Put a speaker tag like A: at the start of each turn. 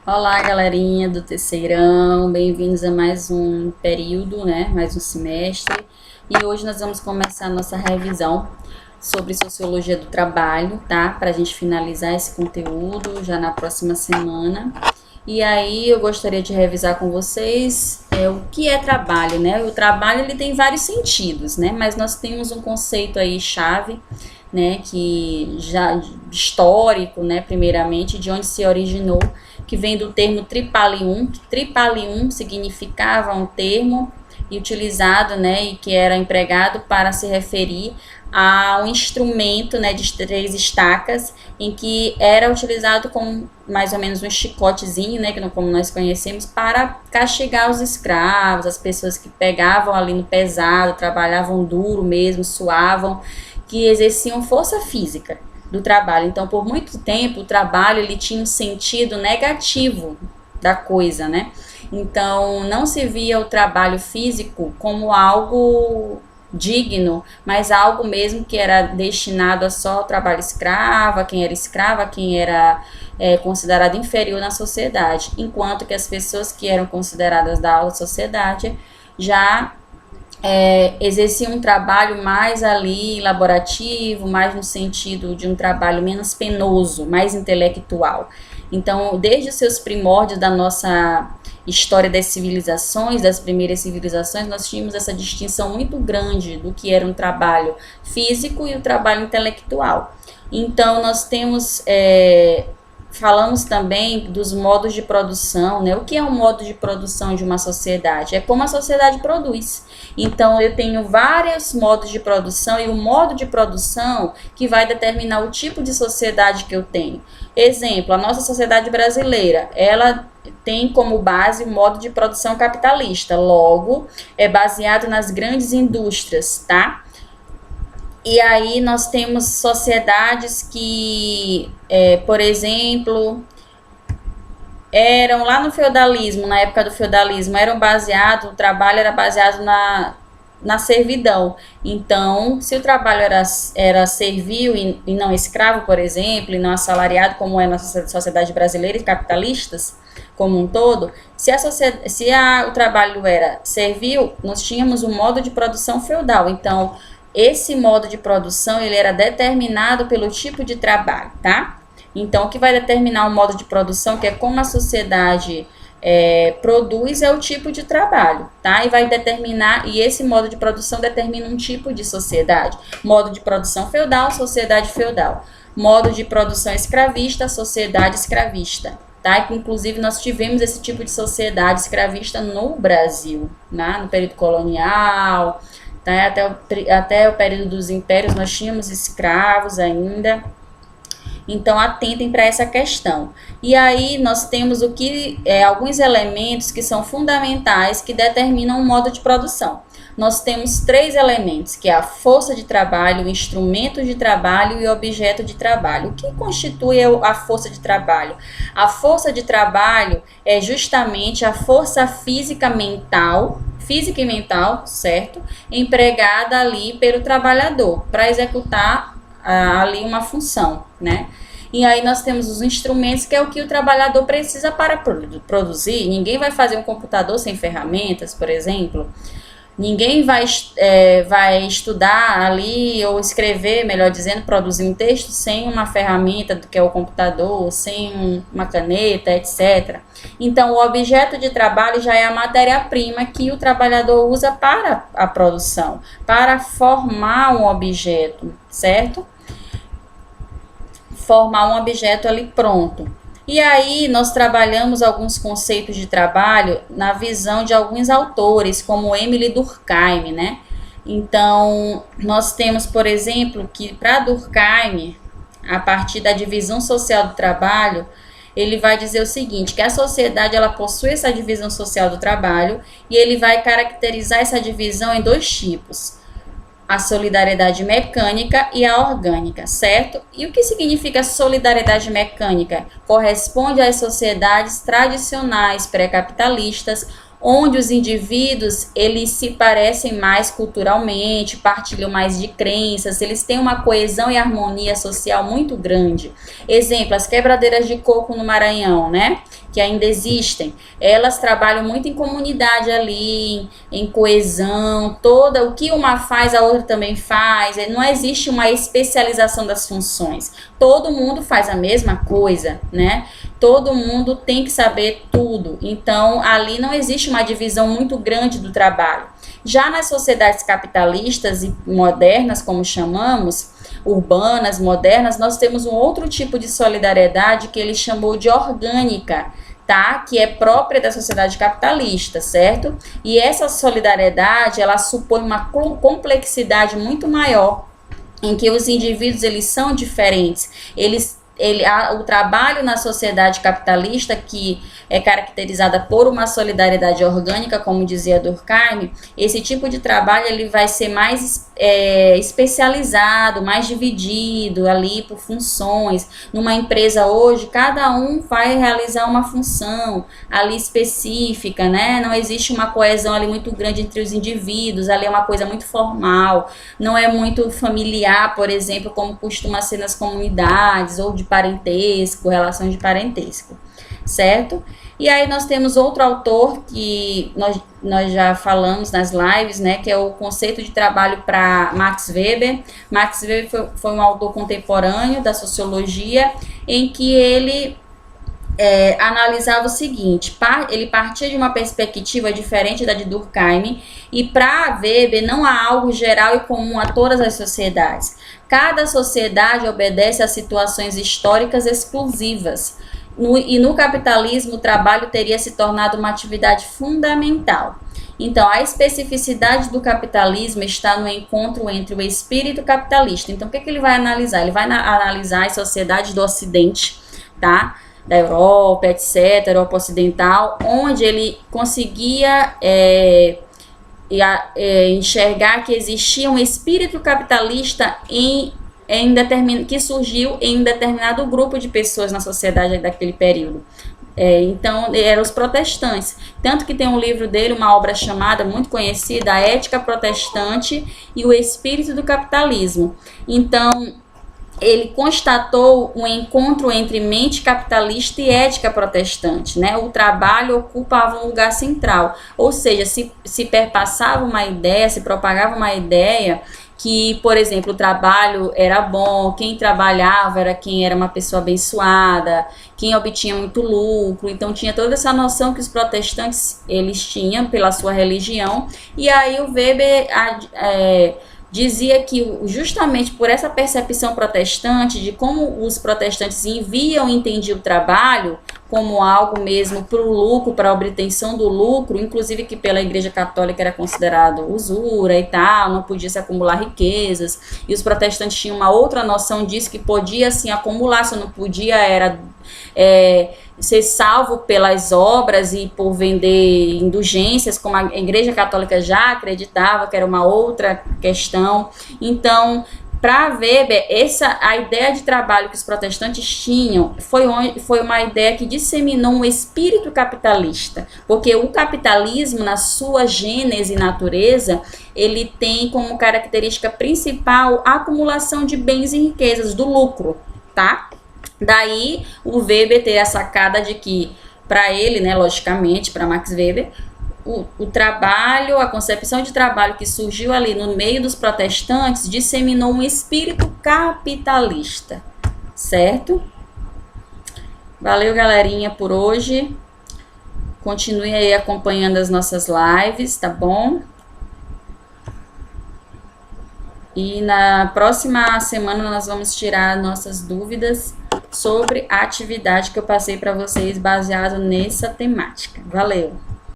A: Olá, galerinha do terceirão, bem-vindos a mais um período, né? Mais um semestre. E hoje nós vamos começar a nossa revisão sobre sociologia do trabalho, tá? Para a gente finalizar esse conteúdo já na próxima semana. E aí eu gostaria de revisar com vocês o que é trabalho, né? O trabalho ele tem vários sentidos, né? Mas nós temos um conceito aí chave, né? Que já histórico, né? Primeiramente, de onde se originou, que vem do termo tripalium, que tripalium significava um termo utilizado, né, e que era empregado para se referir a um instrumento, né, de 3 estacas, em que era utilizado como mais ou menos um chicotezinho, né, como nós conhecemos, para castigar os escravos, as pessoas que pegavam ali no pesado, trabalhavam duro mesmo, suavam, que exerciam força física do trabalho. Então, por muito tempo, o trabalho ele tinha um sentido negativo da coisa, né? Então, não se via o trabalho físico como algo digno, mas algo mesmo que era destinado a só ao trabalho escravo, a quem era considerado inferior na sociedade, enquanto que as pessoas que eram consideradas da alta sociedade já exercia um trabalho mais ali laborativo, mais no sentido de um trabalho menos penoso, mais intelectual. Então, desde os seus primórdios da nossa história das civilizações, das primeiras civilizações, nós tínhamos essa distinção muito grande do que era um trabalho físico e o trabalho intelectual. Então, nós temos... falamos também dos modos de produção, né? O que é um modo de produção de uma sociedade? É como a sociedade produz. Então, eu tenho vários modos de produção e o modo de produção que vai determinar o tipo de sociedade que eu tenho. Exemplo, a nossa sociedade brasileira, ela tem como base o modo de produção capitalista, logo, é baseado nas grandes indústrias, tá? E aí nós temos sociedades que, por exemplo, eram lá no feudalismo, na época do feudalismo, o trabalho era baseado na servidão. Então, se o trabalho era servil e não escravo, por exemplo, e não assalariado, como é na sociedade brasileira e capitalistas como um todo, o trabalho era servil, nós tínhamos um modo de produção feudal. Então, esse modo de produção, ele era determinado pelo tipo de trabalho, tá? Então, o que vai determinar o modo de produção, que é como a sociedade produz, é o tipo de trabalho, tá? E esse modo de produção determina um tipo de sociedade. Modo de produção feudal, sociedade feudal. Modo de produção escravista, sociedade escravista, tá? Inclusive, nós tivemos esse tipo de sociedade escravista no Brasil, né? No período colonial, tá? Até o período dos impérios nós tínhamos escravos ainda. Então, atentem para essa questão. E aí, nós temos alguns elementos que são fundamentais que determinam o modo de produção. Nós temos 3 elementos, que é a força de trabalho, o instrumento de trabalho e o objeto de trabalho. O que constitui a força de trabalho? A força de trabalho é justamente a força física e mental, certo? Empregada ali pelo trabalhador para executar ali uma função, né? E aí nós temos os instrumentos, que é o que o trabalhador precisa para produzir. Ninguém vai fazer um computador sem ferramentas, por exemplo. Ninguém vai estudar ali ou escrever, melhor dizendo, produzir um texto sem uma ferramenta que é o computador, sem uma caneta, etc. Então, o objeto de trabalho já é a matéria-prima que o trabalhador usa para a produção, para formar um objeto, certo? Formar um objeto ali pronto. E aí nós trabalhamos alguns conceitos de trabalho na visão de alguns autores, como Emile Durkheim, né? Então, nós temos, por exemplo, que para Durkheim, a partir da divisão social do trabalho, ele vai dizer o seguinte, que a sociedade ela possui essa divisão social do trabalho e ele vai caracterizar essa divisão em 2 tipos. A solidariedade mecânica e a orgânica, certo? E o que significa solidariedade mecânica? Corresponde às sociedades tradicionais pré-capitalistas, onde os indivíduos eles se parecem mais culturalmente, partilham mais de crenças, eles têm uma coesão e harmonia social muito grande. Exemplo, as quebradeiras de coco no Maranhão, né? que ainda existem, elas trabalham muito em comunidade ali, em coesão, toda, o que uma faz, a outra também faz, não existe uma especialização das funções, todo mundo faz a mesma coisa, né? Todo mundo tem que saber tudo, então ali não existe uma divisão muito grande do trabalho. Já nas sociedades capitalistas e modernas, como chamamos, urbanas, modernas, nós temos um outro tipo de solidariedade que ele chamou de orgânica, tá? Que é própria da sociedade capitalista, certo? E essa solidariedade, ela supõe uma complexidade muito maior, em que os indivíduos, eles são diferentes, o trabalho na sociedade capitalista, que é caracterizada por uma solidariedade orgânica, como dizia Durkheim, esse tipo de trabalho ele vai ser mais especializado, mais dividido ali por funções. Numa empresa hoje, cada um vai realizar uma função ali específica, né? Não existe uma coesão ali muito grande entre os indivíduos, ali é uma coisa muito formal, não é muito familiar, por exemplo, como costuma ser nas comunidades, ou de parentesco, relação de parentesco, certo? E aí nós temos outro autor que nós já falamos nas lives, né, que é o conceito de trabalho para Max Weber. Max Weber foi um autor contemporâneo da sociologia, em que ele analisava o seguinte, ele partia de uma perspectiva diferente da de Durkheim, e para Weber não há algo geral e comum a todas as sociedades. Cada sociedade obedece a situações históricas exclusivas. E no capitalismo, o trabalho teria se tornado uma atividade fundamental. Então, a especificidade do capitalismo está no encontro entre o espírito capitalista. Então, o que ele vai analisar? Ele vai analisar as sociedades do Ocidente, tá? Da Europa, etc., Europa Ocidental, onde ele conseguia enxergar que existia um espírito capitalista que surgiu em determinado grupo de pessoas na sociedade daquele período. Então, eram os protestantes. Tanto que tem um livro dele, uma obra chamada, muito conhecida, A Ética Protestante e o Espírito do Capitalismo. Então, ele constatou um encontro entre mente capitalista e ética protestante, né? O trabalho ocupava um lugar central, ou seja, se perpassava uma ideia, se propagava uma ideia que, por exemplo, o trabalho era bom, quem trabalhava era quem era uma pessoa abençoada, quem obtinha muito lucro. Então tinha toda essa noção que os protestantes eles tinham pela sua religião. E aí o Weber dizia que justamente por essa percepção protestante de como os protestantes viam e entendiam o trabalho como algo mesmo para o lucro, para a obtenção do lucro, inclusive que pela Igreja Católica era considerado usura e tal, não podia se acumular riquezas, e os protestantes tinham uma outra noção disso, que podia sim acumular, só não podia era ser salvo pelas obras e por vender indulgências, como a Igreja Católica já acreditava que era uma outra questão. Então, para Weber, a ideia de trabalho que os protestantes tinham foi uma ideia que disseminou um espírito capitalista, porque o capitalismo, na sua gênese e natureza, ele tem como característica principal a acumulação de bens e riquezas, do lucro, tá? Daí o Weber ter a sacada de que, para ele, né, logicamente, para Max Weber, o trabalho, a concepção de trabalho que surgiu ali no meio dos protestantes disseminou um espírito capitalista, certo? Valeu, galerinha, por hoje. Continue aí acompanhando as nossas lives, tá bom? E na próxima semana nós vamos tirar nossas dúvidas sobre a atividade que eu passei para vocês baseado nessa temática. Valeu!